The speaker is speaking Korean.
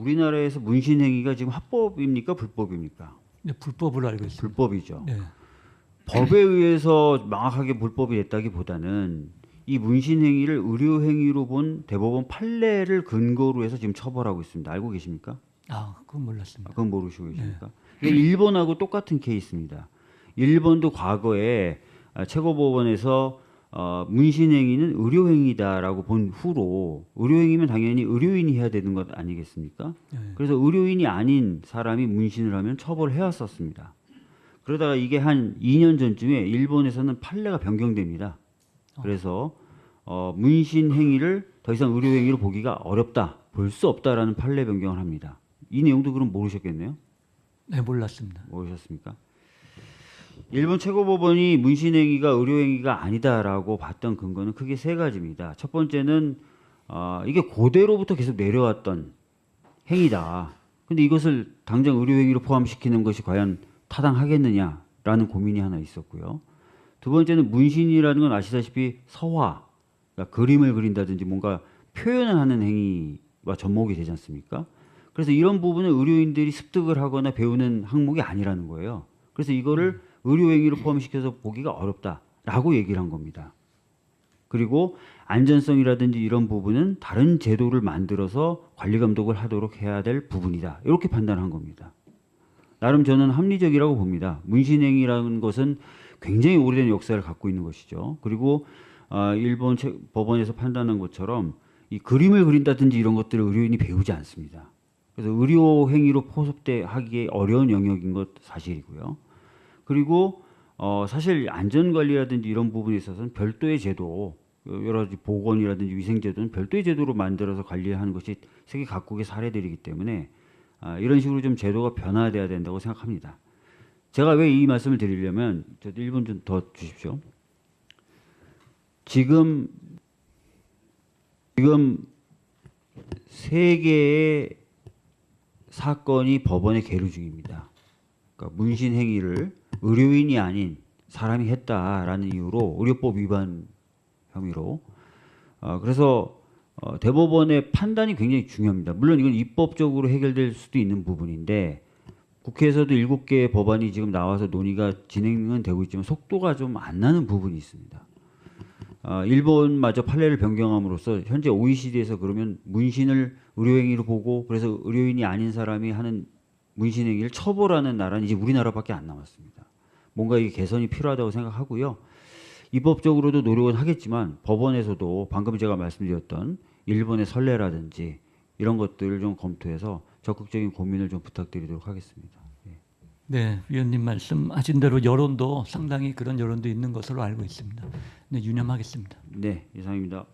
우리나라에서 문신행위가 지금 합법입니까? 불법입니까? 네, 불법으로 알고 있습니다. 불법이죠. 네. 법에 의해서 명확하게 불법이 됐다기보다는 이 문신행위를 의료행위로 본 대법원 판례를 근거로 해서 지금 처벌하고 있습니다. 알고 계십니까? 아, 그건 몰랐습니다. 그건 모르시고 계십니까? 이게 일본하고 똑같은 케이스입니다. 일본도 과거에 최고법원에서 문신행위는 의료행위다라고 본 후로 의료행위면 당연히 의료인이 해야 되는 것 아니겠습니까? 네. 그래서 의료인이 아닌 사람이 문신을 하면 처벌해왔었습니다. 그러다가 이게 한 2년 전쯤에 일본에서는 판례가 변경됩니다. 그래서 문신 행위를 더 이상 의료 행위로 보기가 어렵다, 볼 수 없다라는 판례 변경을 합니다. 이 내용도 그럼 모르셨겠네요? 네, 몰랐습니다. 모르셨습니까? 일본 최고법원이 문신 행위가 의료 행위가 아니다라고 봤던 근거는 크게 세 가지입니다. 첫 번째는 이게 고대로부터 계속 내려왔던 행위다. 근데 이것을 당장 의료 행위로 포함시키는 것이 과연 타당하겠느냐라는 고민이 하나 있었고요. 두 번째는 문신이라는 건 아시다시피 서화, 그러니까 그림을 그린다든지 뭔가 표현을 하는 행위와 접목이 되지 않습니까? 그래서 이런 부분은 의료인들이 습득을 하거나 배우는 항목이 아니라는 거예요. 그래서 이거를 의료행위로 포함시켜서 보기가 어렵다라고 얘기를 한 겁니다. 그리고 안전성이라든지 이런 부분은 다른 제도를 만들어서 관리 감독을 하도록 해야 될 부분이다. 이렇게 판단한 겁니다. 나름 저는 합리적이라고 봅니다. 문신행위라는 것은 굉장히 오래된 역사를 갖고 있는 것이죠. 그리고 일본 법원에서 판단한 것처럼 이 그림을 그린다든지 이런 것들을 의료인이 배우지 않습니다. 그래서 의료 행위로 포섭하기에 어려운 영역인 것 사실이고요. 그리고 사실 안전관리라든지 이런 부분에 있어서는 별도의 제도, 여러 가지 보건이라든지 위생제도는 별도의 제도로 만들어서 관리하는 것이 세계 각국의 사례들이기 때문에 이런 식으로 좀 제도가 변화돼야 된다고 생각합니다. 제가 왜 이 말씀을 드리려면, 저도 1분 좀 더 주십시오. 지금 세 개의 사건이 법원에 계류 중입니다. 그러니까 문신 행위를 의료인이 아닌 사람이 했다라는 이유로 의료법 위반 혐의로. 그래서 대법원의 판단이 굉장히 중요합니다. 물론 이건 입법적으로 해결될 수도 있는 부분인데 국회에서도 7개의 법안이 지금 나와서 논의가 진행은 되고 있지만 속도가 좀 안 나는 부분이 있습니다. 일본마저 판례를 변경함으로써 현재 OECD에서 그러면 문신을 의료행위로 보고 그래서 의료인이 아닌 사람이 하는 문신행위를 처벌하는 나라는 이제 우리나라밖에 안 남았습니다. 뭔가 이게 개선이 필요하다고 생각하고요. 입법적으로도 노력은 하겠지만 법원에서도 방금 제가 말씀드렸던 일본의 선례라든지 이런 것들을 좀 검토해서 적극적인 고민을 좀 부탁드리도록 하겠습니다. 네, 위원님 말씀하신 대로 여론도 상당히 그런 여론도 있는 것으로 알고 있습니다. 네, 유념하겠습니다. 네, 이상입니다.